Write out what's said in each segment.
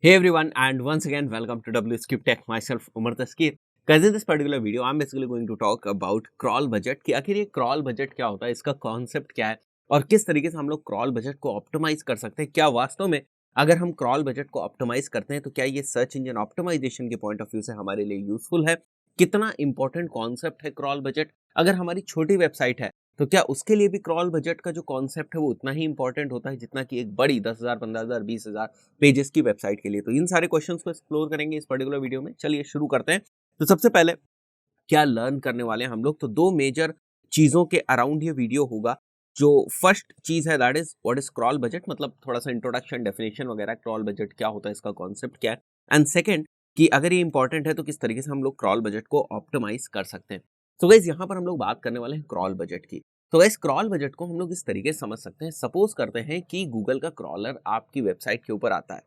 Hey everyone, and once again welcome to WSCube Tech. Myself Umar Taskeer. Guys, in this particular video I'm basically going to talk about crawl budget कि आखिर ये crawl budget क्या होता है, इसका concept क्या है और किस तरीके से हम लोग crawl budget को ऑप्टिमाइज कर सकते हैं। क्या वास्तव में अगर हम crawl budget को ऑप्टिमाइज करते हैं तो क्या ये सर्च इंजन ऑप्टिमाइजेशन के पॉइंट ऑफ व्यू से हमारे लिए यूजफुल है? कितना इंपॉर्टेंट कॉन्सेप्ट है crawl budget? अगर हमारी छोटी वेबसाइट है तो क्या उसके लिए भी क्रॉल बजट का जो कॉन्सेप्ट है वो उतना ही इंपॉर्टेंट होता है जितना कि एक बड़ी 10,000, 15,000, 20,000 पेजेस की वेबसाइट के लिए? तो इन सारे क्वेश्चंस को एक्सप्लोर करेंगे इस पर्टिकुलर वीडियो में। चलिए शुरू करते हैं। तो सबसे पहले क्या लर्न करने वाले हैं हम लोग, तो दो मेजर चीजों के अराउंड ये वीडियो होगा। जो फर्स्ट चीज है that is what is crawl budget, मतलब थोड़ा सा इंट्रोडक्शन, डेफिनेशन वगैरह, क्रॉल बजट क्या होता है, इसका कॉन्सेप्ट क्या है। एंड सेकेंड कि अगर ये इंपॉर्टेंट है तो किस तरीके से हम लोग क्रॉल बजट को ऑप्टिमाइज कर सकते हैं। तो गाइस यहाँ पर हम लोग बात करने वाले हैं क्रॉल बजट की। तो गाइस क्रॉल बजट को हम लोग इस तरीके से समझ सकते हैं। सपोज करते हैं कि गूगल का क्रॉलर आपकी वेबसाइट के ऊपर आता है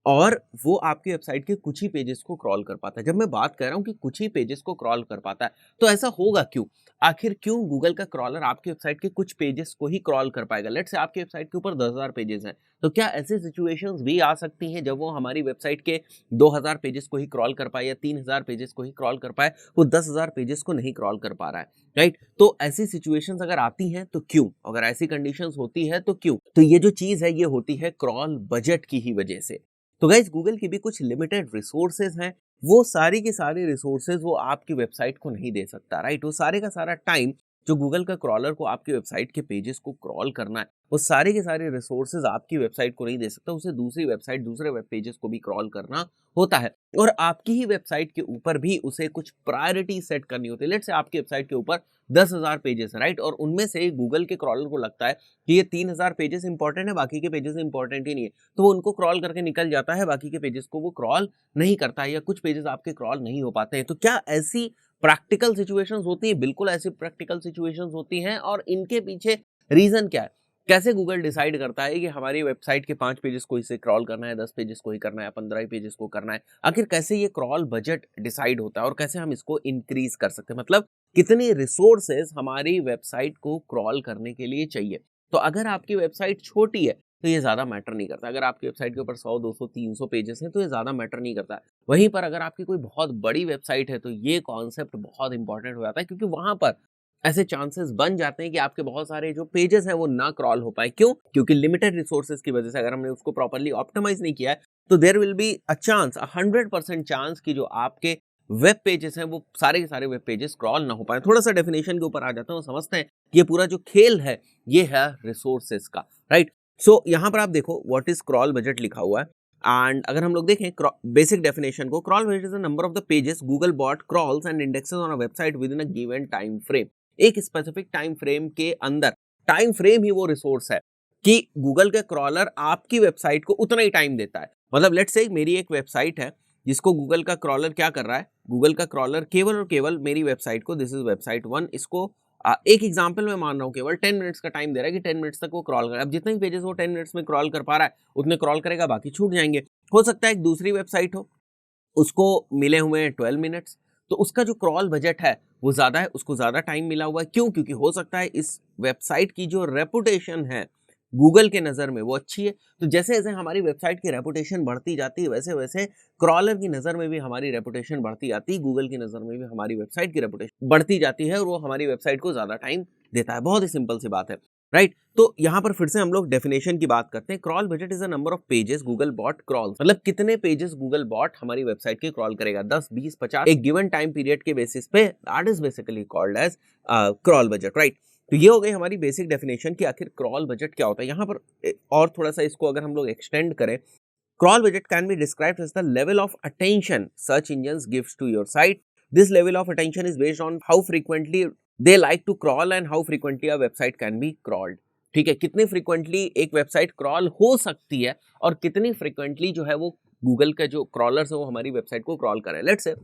और वो आपकी वेबसाइट के कुछ ही पेजेस को क्रॉल कर पाता है। जब मैं बात कर रहा हूँ कि कुछ ही पेजेस को क्रॉल कर पाता है, तो ऐसा होगा क्यों? आखिर क्यों गूगल का क्रॉलर आपकी वेबसाइट के कुछ पेजेस को ही क्रॉल कर पाएगा? लेट्स से आपकी वेबसाइट के ऊपर 10,000 पेजेस हैं, तो क्या ऐसी सिचुएशंस भी आ सकती हैं जब वो हमारी वेबसाइट के 2,000 पेजेस को ही क्रॉल कर पाए या 3,000 पेजेस को ही क्रॉल कर पाए, वो 10,000 पेजेस को नहीं क्रॉल कर पा रहा है, राइट? तो ऐसी सिचुएशंस अगर आती हैं तो क्यों? अगर ऐसी कंडीशंस होती है तो क्यों? तो ये जो चीज है ये होती है क्रॉल बजट की ही वजह से। तो गाइस गूगल की भी कुछ लिमिटेड रिसोर्सेज हैं, वो सारी की सारी रिसोर्सेज वो आपकी वेबसाइट को नहीं दे सकता, राइट? वो सारे का सारा टाइम जो गूगल का क्रॉलर को आपकी वेबसाइट के पेजेस को क्रॉल करना है, वो सारे के सारे रिसोर्सेज आपकी वेबसाइट को नहीं दे सकता। उसे दूसरी वेबसाइट, दूसरे वेब पेजेस को भी क्रॉल करना होता है और आपकी ही वेबसाइट के ऊपर भी उसे कुछ प्रायोरिटी सेट करनी होती है। लेट्स से आपकी वेबसाइट के ऊपर 10,000 पेजेस है, राइट? और उनमें से गूगल के क्रॉलर को लगता है कि ये 3,000 पेजेस इंपॉर्टेंट है, बाकी के पेजेस इंपॉर्टेंट ही नहीं है, तो वो उनको क्रॉल करके निकल जाता है, बाकी के पेजेस को वो क्रॉल नहीं करता है या कुछ पेजेस आपके क्रॉल नहीं हो पाते हैं। तो क्या ऐसी प्रैक्टिकल सिचुएशंस होती है? बिल्कुल ऐसी प्रैक्टिकल सिचुएशंस होती हैं। और इनके पीछे रीजन क्या है? कैसे गूगल डिसाइड करता है कि हमारी वेबसाइट के 5 पेजेस को इसे क्रॉल करना है, 10 पेजेस को ही करना है, 15 पेजेस को करना है? आखिर कैसे ये क्रॉल बजट डिसाइड होता है और कैसे हम इसको इंक्रीज कर सकते हैं? मतलब कितनी रिसोर्सेज हमारी वेबसाइट को क्रॉल करने के लिए चाहिए? तो अगर आपकी वेबसाइट छोटी है तो ये ज्यादा मैटर नहीं करता। अगर आपकी वेबसाइट के ऊपर 100, 200, 300 पेजेस हैं तो ये ज्यादा मैटर नहीं करता। वहीं पर अगर आपकी कोई बहुत बड़ी वेबसाइट है तो ये कॉन्सेप्ट बहुत इंपॉर्टेंट हो जाता है, क्योंकि वहां पर ऐसे चांसेस बन जाते हैं कि आपके बहुत सारे जो पेजेस हैं वो ना क्रॉल हो पाए। क्यों? क्योंकि लिमिटेड रिसोर्सेज की वजह से अगर हमने उसको प्रॉपर्ली ऑप्टिमाइज नहीं किया है तो there will be a chance, 100% chance कि जो आपके वेब पेजेस हैं वो सारे के सारे वेब पेजेस क्रॉल ना हो पाए। थोड़ा सा डेफिनेशन के ऊपर आ जाता है, समझते हैं कि ये पूरा जो खेल है ये है रिसोर्सेज का, राइट? सो यहाँ पर आप देखो व्हाट इज क्रॉल बजट लिखा हुआ है। एंड अगर हम लोग देखें बेसिक डेफिनेशन को, crawl budget is the number of the pages Google bot crawls and indexes on a website within a given time frame. एक स्पेसिफिक टाइम फ्रेम के अंदर, टाइम फ्रेम ही वो रिसोर्स है कि गूगल का crawler आपकी website को उतना ही टाइम देता है। मतलब लेट्स से मेरी एक वेबसाइट है जिसको गूगल का क्रॉलर क्या कर रहा है, गूगल का क्रॉलर केवल और केवल मेरी वेबसाइट को, दिस इज वेबसाइट 1, इसको एक एग्जांपल में मान रहा हूँ, केवल 10 मिनट्स का टाइम दे रहा है कि 10 मिनट्स तक वो क्रॉल करे। अब जितने भी पेजेस वो 10 मिनट्स में क्रॉल कर पा रहा है उतने क्रॉल करेगा, बाकी छूट जाएंगे। हो सकता है एक दूसरी वेबसाइट हो, उसको मिले हुए हैं 12 मिनट्स, तो उसका जो क्रॉल बजट है वो ज्यादा है, उसको ज्यादा टाइम मिला हुआ है। क्यों? क्योंकि हो सकता है इस वेबसाइट की जो रेपुटेशन है गूगल के नजर में वो अच्छी है। तो जैसे जैसे हमारी वेबसाइट की रेपुटेशन बढ़ती जाती है वैसे वैसे क्रॉलर की नजर में भी हमारी रेपुटेशन बढ़ती जाती है, गूगल की नजर में भी हमारी वेबसाइट की रेपुटेशन बढ़ती जाती है और वो हमारी वेबसाइट को ज्यादा टाइम देता है। बहुत ही सिंपल सी बात है, राइट? तो यहाँ पर फिर से हम लोग डेफिनेशन की बात करते हैं। Crawl budget is the number of pages Google bot crawl, मतलब कितने पेजेस गूगल बॉट हमारी वेबसाइट के क्रॉल करेगा, 10, 20, 50 एक गिवन टाइम पीरियड के बेसिस पे, that is basically called as crawl budget, right? तो ये हो गई हमारी बेसिक डेफिनेशन कि आखिर क्रॉल बजट क्या होता है। यहाँ पर और थोड़ा सा इसको अगर हम लोग एक्सटेंड करें, crawl budget can be described as the level of attention search engines gives to your site. This level of attention is based on how frequently they like to crawl and how frequently a website can be crawled. ठीक है, कितनी frequently एक website crawl हो सकती है और कितनी frequently जो है वो गूगल का जो क्रॉलर्स है वो हमारी वेबसाइट को क्रॉल करे। लेट्स से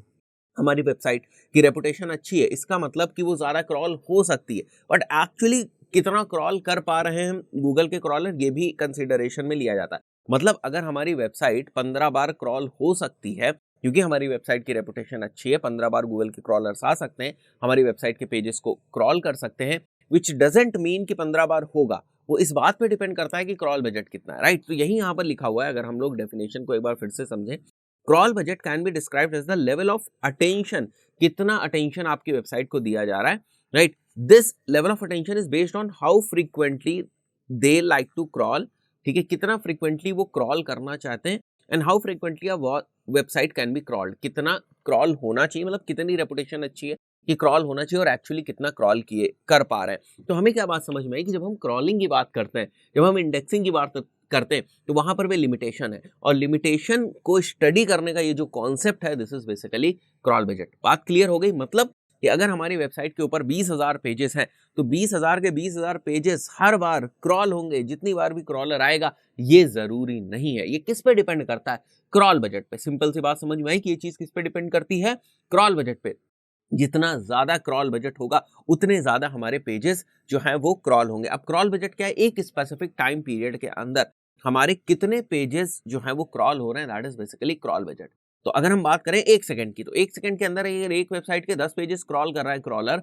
हमारी वेबसाइट की रेपुटेशन अच्छी है, इसका मतलब कि वो ज़्यादा क्रॉल हो सकती है, बट एक्चुअली कितना क्रॉल कर पा रहे हैं गूगल के क्रॉलर ये भी कंसिडरेशन में लिया जाता है। मतलब अगर हमारी वेबसाइट 15 बार क्रॉल हो सकती है, क्योंकि हमारी वेबसाइट की रेपुटेशन अच्छी है, 15 बार गूगल के क्रॉलर्स आ सकते हैं, हमारी वेबसाइट के पेजेस को क्रॉल कर सकते हैं, विच डजेंट मीन कि 15 बार होगा, वो इस बात पे डिपेंड करता है कि क्रॉल बजट कितना है, राइट। तो यही यहाँ पर लिखा हुआ है, अगर हम लोग डेफिनेशन को एक बार फिर से समझें, crawl budget can be described as the level of attention, कितना अटेंशन आपकी वेबसाइट को दिया जा रहा है, right. This level of attention is based on how frequently they like to crawl, ठीक है, कितना फ्रीक्वेंटली वो क्रॉल करना चाहते हैं, and how frequently a website can be crawled, कितना क्रॉल होना चाहिए, मतलब कितनी रेपुटेशन अच्छी है कि क्रॉल होना चाहिए, और एक्चुअली कितना क्रॉल किए कर पा रहे हैं। तो हमें क्या बात समझ में आई कि जब हम क्रॉलिंग की बात करते हैं, जब हम इंडेक्सिंग की बात करते हैं, तो वहां पर भी लिमिटेशन है, और लिमिटेशन को स्टडी करने का ये जो कॉन्सेप्ट है, this is basically crawl budget. बात क्लियर हो गई? मतलब कि अगर हमारी वेबसाइट के ऊपर 20,000 पेजेस हैं, तो 20,000 के 20,000 पेजेस हर बार क्रॉल होंगे, जितनी बार भी क्रॉलर आएगा, ये जरूरी नहीं है। ये किस पे डिपेंड करता है? क्रॉल बजट पे। सिंपल सी बात समझ में आई कि ये चीज किस पे डिपेंड करती है? क्रॉल बजट पे। जितना ज्यादा क्रॉल बजट होगा, उतने ज्यादा हमारे पेजेस जो हैं वो क्रॉल होंगे। अब क्रॉल बजट क्या है? एक स्पेसिफिक टाइम पीरियड के अंदर हमारे कितने पेजेस जो हैं वो क्रॉल हो रहे हैं, that is basically crawl budget. तो अगर हम बात करें 1 सेकंड की, तो 1 सेकंड के अंदर अगर एक वेबसाइट के 10 पेजेस क्रॉल कर रहा है क्रॉलर,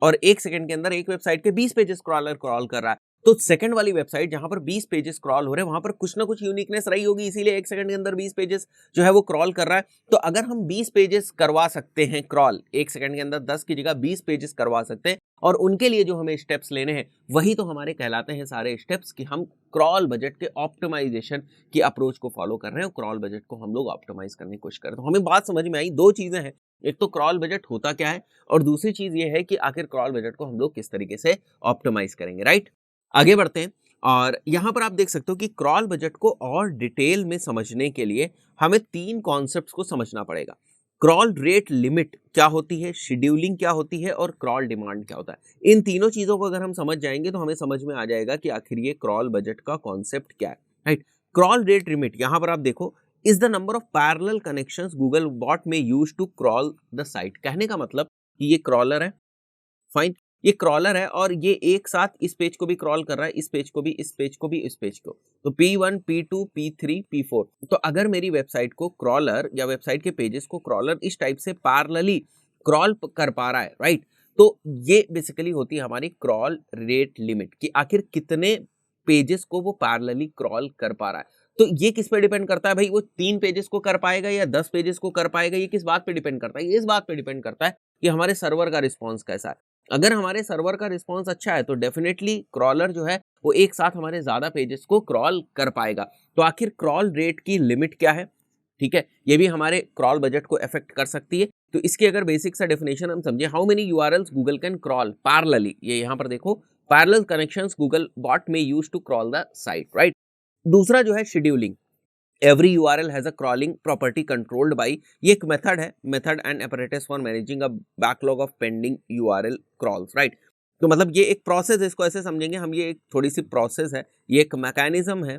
और 1 सेकंड के अंदर एक वेबसाइट के 20 पेजेस क्रॉलर क्रॉल कर रहा है, तो सेकंड वाली वेबसाइट जहां पर 20 पेजेस क्रॉल हो रहे हैं, वहां पर कुछ ना कुछ यूनिकनेस रही होगी, इसीलिए 1 सेकंड के अंदर 20 पेजेस जो है वो क्रॉल कर रहा है। तो अगर हम 20 पेजेस करवा सकते हैं क्रॉल, 1 सेकंड के अंदर 10 की जगह 20 पेजेस करवा सकते हैं, और उनके लिए जो हमें स्टेप्स लेने हैं, वही तो हमारे कहलाते हैं सारे स्टेप्स, कि हम क्रॉल बजट के ऑप्टिमाइजेशन की अप्रोच को फॉलो कर रहे हैं, और क्रॉल बजट को हम लोग ऑप्टिमाइज करने की कोशिश कर रहे हैं। तो हमें बात समझ में आई, दो चीजें हैं, एक तो क्रॉल बजट होता क्या है, और दूसरी चीज ये है कि आखिर क्रॉल बजट को हम लोग किस तरीके से ऑप्टिमाइज करेंगे, राइट। आगे बढ़ते हैं, और यहां पर आप देख सकते हो कि क्रॉल बजट को और डिटेल में समझने के लिए हमें 3 कॉन्सेप्ट्स को समझना पड़ेगा। क्रॉल रेट लिमिट क्या होती है, शेड्यूलिंग क्या होती है, और क्रॉल डिमांड क्या होता है। इन तीनों चीजों को अगर हम समझ जाएंगे, तो हमें समझ में आ जाएगा कि आखिर ये क्रॉल बजट का कॉन्सेप्ट क्या है, राइट। क्रॉल रेट लिमिट, यहां पर आप देखो, is the number of parallel connections Google bot में use to crawl the site. कहने का मतलब कि ये क्रॉलर है, फाइन, ये क्रॉलर है, और ये एक साथ इस पेज को भी क्रॉल कर रहा है, इस पेज को भी, इस पेज को भी, इस पेज को, तो P1 P2 P3 P4। तो अगर मेरी वेबसाइट को क्रॉलर, या वेबसाइट के पेजेस को क्रॉलर इस टाइप से पैरेलली क्रॉल कर पा रहा है, राइट, तो ये बेसिकली होती है हमारी क्रॉल रेट लिमिट, कि आखिर कितने पेजेस को वो पैरेलली क्रॉल कर पा रहा है। तो ये किस पे डिपेंड करता है भाई? वो 3 पेजेस को कर पाएगा या 10 पेजेस को कर पाएगा? ये किस बात पे डिपेंड करता है? ये इस बात पे डिपेंड करता है कि हमारे सर्वर का रिस्पॉन्स कैसा है। अगर हमारे सर्वर का रिस्पॉन्स अच्छा है, तो डेफिनेटली क्रॉलर जो है वो एक साथ हमारे ज्यादा पेजेस को क्रॉल कर पाएगा। तो आखिर क्रॉल रेट की लिमिट क्या है, ठीक है, ये भी हमारे क्रॉल बजट को अफेक्ट कर सकती है। तो इसकी अगर बेसिक सा डेफिनेशन हम समझे, how many URLs Google can crawl parallelly, ये यहाँ पर देखो, पैरेलल कनेक्शंस गूगल बॉट में use to crawl the site, right. दूसरा जो है scheduling, every URL has a crawling property controlled by, ये एक मेथड है, method and apparatus for managing a backlog of pending URL crawls, right. तो मतलब ये एक प्रोसेस है, इसको ऐसे समझेंगे हम, ये एक थोड़ी सी प्रोसेस है, ये एक मैकेनिज्म है,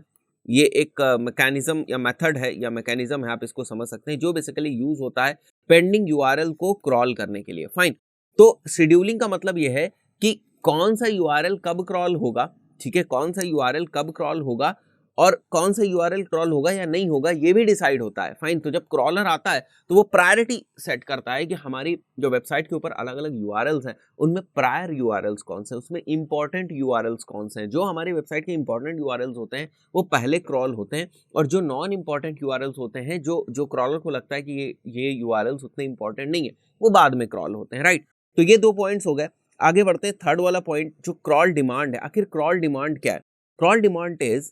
ये एक मैकेनिज्म या मेथड है, या मैकेनिज्म है, आप इसको समझ सकते हैं, जो बेसिकली यूज होता है पेंडिंग URL को क्रॉल करने के लिए, फाइन। तो शेड्यूलिंग का मतलब ये है कि कौन सा URL कब क्रॉल होगा, ठीक है, कौन सा URL कब क्रॉल होगा, और कौन सा यूआरएल क्रॉल होगा या नहीं होगा, ये भी डिसाइड होता है, फाइन। तो जब क्रॉलर आता है, तो वो प्रायोरिटी सेट करता है कि हमारी जो वेबसाइट के ऊपर अलग अलग यूआरएल्स हैं, उनमें प्रायर यूआरएल्स कौन से हैं, उसमें इंपॉर्टेंट यूआरएल्स कौन से हैं। जो हमारी वेबसाइट के इंपॉर्टेंट यूआरएल्स होते हैं, वो पहले क्रॉल होते हैं, और जो नॉन इंपॉर्टेंट यूआरएल्स होते हैं, जो क्रॉलर को लगता है कि ये यूआरएल्स उतने इंपॉर्टेंट नहीं है, वो बाद में क्रॉल होते हैं, राइट। तो ये 2 पॉइंट्स हो गए। आगे बढ़ते हैं, थर्ड वाला पॉइंट जो क्रॉल डिमांड है। आखिर क्रॉल डिमांड क्या है? क्रॉल डिमांड इज,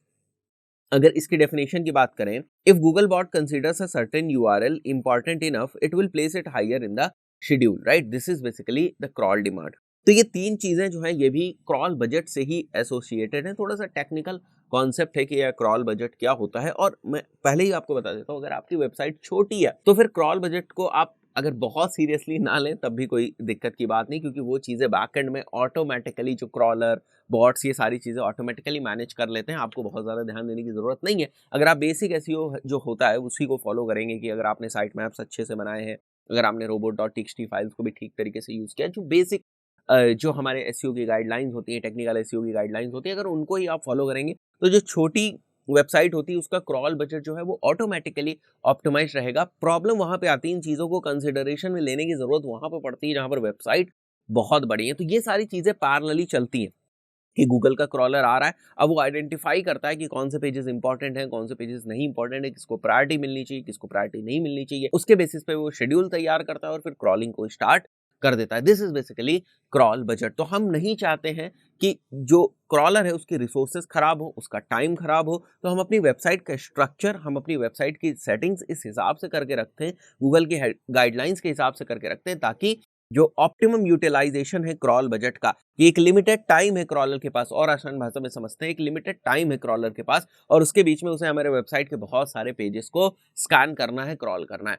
अगर इसकी डेफिनेशन की बात करें, if Google bot considers a certain URL important enough, it will place it higher in the schedule, right. This is basically the crawl demand. तो ये 3 चीजें जो है, ये भी क्रॉल बजट से ही एसोसिएटेड है। थोड़ा सा टेक्निकल कॉन्सेप्ट है कि यह क्रॉल बजट क्या होता है, और मैं पहले ही आपको बता देता हूँ, अगर आपकी वेबसाइट छोटी है, तो फिर क्रॉल बजट को आप अगर बहुत सीरियसली ना लें, तब भी कोई दिक्कत की बात नहीं, क्योंकि वो चीजें बैकएंड में ऑटोमेटिकली, जो क्रॉलर बॉट्स, ये सारी चीजें ऑटोमेटिकली मैनेज कर लेते हैं, आपको बहुत ज्यादा ध्यान देने की जरूरत नहीं है। अगर आप बेसिक एसईओ जो होता है उसी को फॉलो करेंगे, कि अगर आपने साइट मैप्स अच्छे से बनाए हैं, अगर आपने robot.txt फाइल्स को भी ठीक तरीके से यूज किया, जो बेसिक जो हमारे एसईओ की गाइडलाइंस होती है, टेक्निकल एसईओ की गाइडलाइंस होती है, अगर उनको ही आप फॉलो करेंगे, तो जो छोटी वेबसाइट होती है उसका क्रॉल बजट जो है वो ऑटोमेटिकली ऑप्टिमाइज रहेगा। प्रॉब्लम वहां पे आती है, इन चीजों को कंसिडरेशन में लेने की जरूरत वहां पर पड़ती है जहां पर वेबसाइट बहुत बड़ी है। तो ये सारी चीजें पैरेलली चलती हैं। कि गूगल का क्रॉलर आ रहा है, अब वो आइडेंटिफाई करता है कि कौन से पेजेस इंपॉर्टेंट हैं, कौन से पेजेस नहीं इंपॉर्टेंट है, किसको प्रायोरिटी मिलनी चाहिए, किसको प्रायोरिटी नहीं मिलनी चाहिए। उसके बेसिस पे वो शेड्यूल तैयार करता है और फिर क्रॉलिंग को स्टार्ट कर देता है। This is basically crawl budget. तो हम नहीं चाहते हैं कि जो क्रॉलर है उसकी रिसोर्सेज खराब हो, उसका टाइम खराब हो, तो हम अपनी वेबसाइट का स्ट्रक्चर, हम अपनी वेबसाइट की सेटिंग्स इस हिसाब से करके रखते हैं, गूगल की गाइडलाइंस के हिसाब से करके रखते हैं, ताकि जो ऑप्टिमम यूटिलाइजेशन है क्रॉल बजट का, कि एक लिमिटेड टाइम है क्रॉलर के पास, और आसान भाषा में समझते हैं एक लिमिटेड टाइम है क्रॉलर के पास, और उसके बीच में उसे हमारे वेबसाइट के बहुत सारे पेजेस को स्कैन करना है, क्रॉल करना है।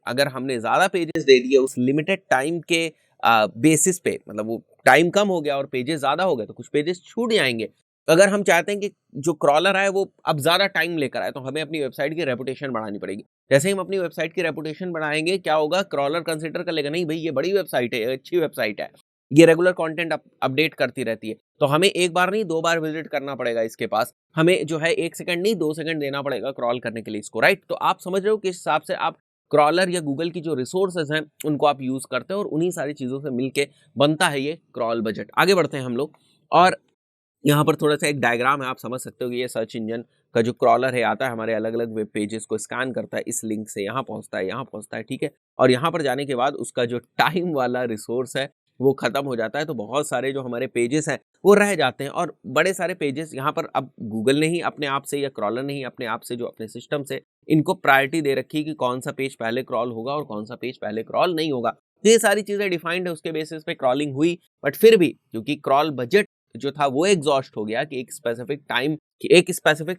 अगर हमने ज्यादा पेजेस दे दिए उस लिमिटेड टाइम के बेसिस पे, मतलब वो टाइम कम हो गया और पेजेस ज्यादा हो गए, तो कुछ पेजेस छूट जाएंगे। अगर हम चाहते हैं कि जो क्रॉलर आए वो अब ज्यादा टाइम लेकर आए, तो हमें अपनी वेबसाइट की रेपुटेशन बढ़ानी पड़ेगी। जैसे ही हम अपनी वेबसाइट की रेपुटेशन बढ़ाएंगे, क्या होगा, क्रॉलर कंसीडर कर लेगा, नहीं भाई ये बड़ी वेबसाइट है, ये अच्छी वेबसाइट है, ये रेगुलर कंटेंट अपडेट करती रहती है, तो हमें एक बार नहीं 2 बार विजिट करना पड़ेगा इसके पास, हमें जो है 1 सेकंड नहीं 2 सेकंड देना पड़ेगा क्रॉल करने के लिए इसको, राइट। तो आप समझ रहे हो किस हिसाब से आप क्रॉलर या गूगल की जो रिसोर्सेज हैं उनको आप यूज करते हो, और उन्हीं सारी चीजों से मिलके बनता है ये क्रॉल बजट। आगे बढ़ते हैं हम लोग, और यहाँ पर थोड़ा सा एक डायग्राम है, आप समझ सकते हो कि ये सर्च इंजन का जो क्रॉलर है आता है, हमारे अलग अलग वेब पेजेस को स्कैन करता है, इस लिंक से यहाँ पहुँचता है, यहाँ पहुँचता है, ठीक है। और यहाँ पर जाने के बाद उसका जो टाइम वाला रिसोर्स है वो खत्म हो जाता है, तो बहुत सारे जो हमारे पेजेस हैं वो रह जाते हैं, और बड़े सारे पेजेस यहाँ पर अब गूगल ने ही अपने आप से, या क्रॉलर ने ही अपने आप से, जो अपने सिस्टम से इनको प्रायोरिटी दे रखी है कि कौन सा पेज पहले क्रॉल होगा और कौन सा पेज पहले क्रॉल नहीं होगा। तो ये सारी चीजें डिफाइंड है, उसके बेसिस पे क्रॉलिंग हुई। बट फिर भी क्योंकि क्रॉल बजट जो था वो एग्जॉस्ट हो गया, कि एक स्पेसिफिक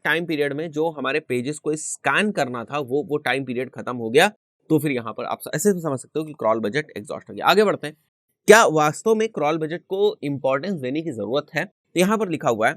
टाइम पीरियड में जो हमारे पेजेस को स्कैन करना था वो टाइम पीरियड खत्म हो गया, तो फिर यहाँ पर आप ऐसे भी समझ सकते हो कि क्रॉल बजट एग्जॉस्ट हो गया। आगे बढ़ते हैं, क्या वास्तव में क्रॉल बजट को इंपॉर्टेंस देने की जरूरत है? तो यहाँ पर लिखा हुआ है,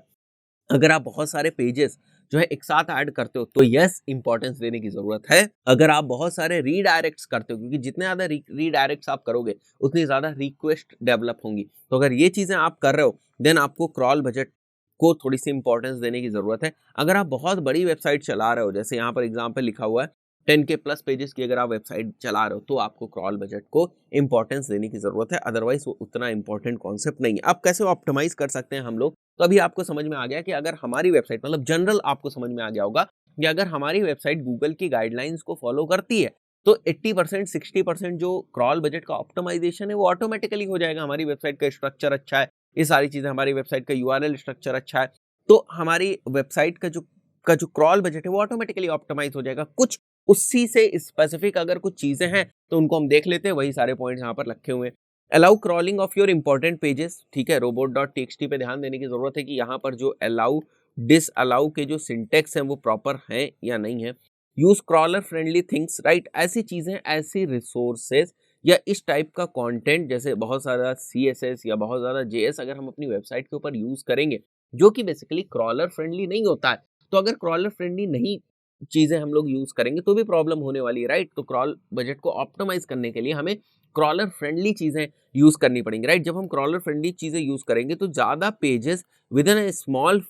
अगर आप बहुत सारे पेजेस जो है एक साथ ऐड करते हो तो यस इंपॉर्टेंस देने की जरूरत है। अगर आप बहुत सारे रीडायरेक्ट्स करते हो, क्योंकि जितने ज्यादा रीडायरेक्ट्स आप करोगे उतनी ज्यादा रिक्वेस्ट डेवलप होंगी, तो अगर ये चीजें आप कर रहे हो देन आपको क्रॉल बजट को थोड़ी सी इंपॉर्टेंस देने की जरूरत है। अगर आप बहुत बड़ी वेबसाइट चला रहे हो, जैसे यहाँ पर एग्जाम्पल लिखा हुआ है 10K प्लस पेजेस की अगर आप वेबसाइट चला रहे हो, तो आपको क्रॉल बजट को इंपॉर्टेंस देने की जरूरत है, अदरवाइज वो उतना इंपॉर्टेंट कॉन्सेप्ट नहीं है। आप कैसे ऑप्टिमाइज कर सकते हैं हम लोग, तो अभी आपको समझ में आ गया कि अगर हमारी वेबसाइट, मतलब जनरल आपको समझ में आ गया होगा कि अगर हमारी वेबसाइट गूगल की गाइडलाइंस को फॉलो करती है, तो 80% 60% जो क्रॉल बजट का ऑप्टिमाइजेशन है वो ऑटोमेटिकली हो जाएगा। हमारी वेबसाइट का स्ट्रक्चर अच्छा है, ये सारी चीजें, हमारी वेबसाइट का यूआरएल स्ट्रक्चर अच्छा है, तो हमारी वेबसाइट का जो क्रॉल बजट है वो ऑटोमेटिकली ऑप्टिमाइज हो जाएगा। कुछ उसी से स्पेसिफिक अगर कुछ चीजें हैं तो उनको हम देख लेते हैं, वही सारे पॉइंट्स यहाँ पर रखे हुए हैं। Allow crawling of your important pages, ठीक है, robot.txt पे ध्यान देने की जरूरत है कि यहाँ पर जो अलाउ डिस अलाउ के जो सिंटेक्स हैं वो प्रॉपर हैं या नहीं है। Use crawler friendly things, right, ऐसी चीजें, ऐसी रिसोर्सेज या इस टाइप का कंटेंट, जैसे बहुत सारा CSS या बहुत ज्यादा JS अगर हम अपनी वेबसाइट के ऊपर यूज करेंगे जो कि बेसिकली क्रॉलर फ्रेंडली नहीं होता है, तो अगर क्रॉलर फ्रेंडली नहीं चीजें हम लोग यूज करेंगे तो भी प्रॉब्लम होने वाली है, राइट। तो क्रॉल बजट को ऑप्टिमाइज करने के लिए हमें क्रॉलर फ्रेंडली चीजें यूज करनी पड़ेंगी, राइट। जब हम क्रॉलर फ्रेंडली चीजें यूज करेंगे तो ज्यादा pages within a small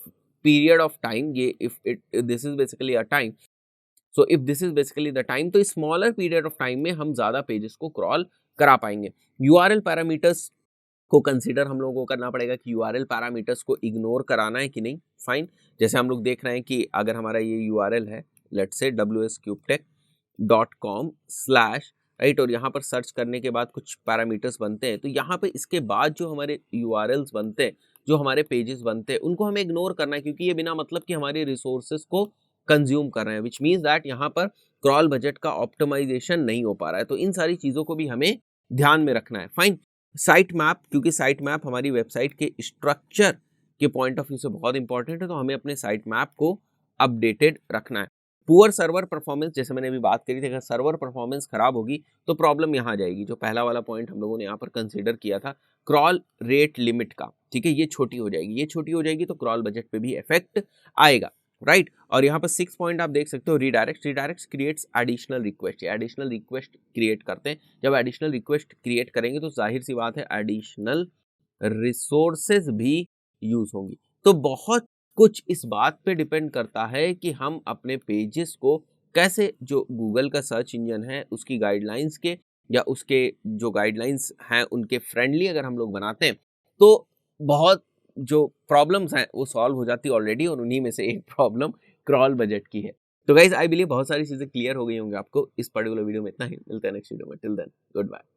period of time, ये if this is basically a time, so if this is basically the time, तो स्मॉलर पीरियड ऑफ टाइम में हम ज्यादा पेजेस को क्रॉल करा पाएंगे। यूआरएल पैरामीटर्स को कंसीडर हम लोगों को करना पड़ेगा कि यूआरएल पैरामीटर्स को इग्नोर कराना है कि नहीं, फाइन। जैसे हम लोग देख रहे हैं कि अगर हमारा ये यूआरएल है, लेट्स से wscubetech.com/ राइट, और यहाँ पर सर्च करने के बाद कुछ पैरामीटर्स बनते हैं, तो यहाँ पे इसके बाद जो हमारे यूआरएल्स बनते हैं, जो हमारे पेजेस बनते हैं, उनको हमें इग्नोर करना है, क्योंकि ये बिना मतलब कि हमारी रिसोर्सेज को कंज्यूम कर रहे हैं, विच मीन्स दैट यहाँ पर क्रॉल बजट का ऑप्टिमाइजेशन नहीं हो पा रहा है। तो इन सारी चीजों को भी हमें ध्यान में रखना है, फाइन। साइट मैप, क्योंकि साइट मैप हमारी वेबसाइट के स्ट्रक्चर के पॉइंट ऑफ व्यू से बहुत इंपॉर्टेंट है, तो हमें अपने साइट मैप को अपडेटेड रखना है। पुअर सर्वर परफॉर्मेंस, जैसे मैंने अभी बात करी थी, अगर सर्वर परफॉर्मेंस खराब होगी तो प्रॉब्लम यहाँ आ जाएगी। जो पहला वाला पॉइंट हम लोगों ने यहाँ पर कंसीडर किया था क्रॉल रेट लिमिट का, ठीक है, ये छोटी हो जाएगी, ये छोटी हो जाएगी तो क्रॉल बजट पे भी इफेक्ट आएगा, राइट। और यहाँ पर 6 पॉइंट आप देख सकते हो, redirects creates additional request, additional request create करते हैं। जब एडिशनल रिक्वेस्ट क्रिएट करेंगे तो जाहिर सी बात है एडिशनल रिसोर्सेज भी यूज होंगी। तो बहुत कुछ इस बात पे डिपेंड करता है कि हम अपने पेजेस को कैसे, जो गूगल का सर्च इंजन है उसकी गाइडलाइंस के, या उसके जो गाइडलाइंस हैं उनके फ्रेंडली अगर हम लोग बनाते हैं, तो बहुत जो प्रॉब्लम्स हैं वो सॉल्व हो जाती ऑलरेडी, और उन्हीं में से एक प्रॉब्लम क्रॉल बजट की है। तो गाइज आई बिलीव बहुत सारी चीज़ें क्लियर हो गई होंगी आपको। इस पर्टिकुलर वीडियो में इतना ही, मिलते हैं नेक्स्ट वीडियो में। Till then good bye.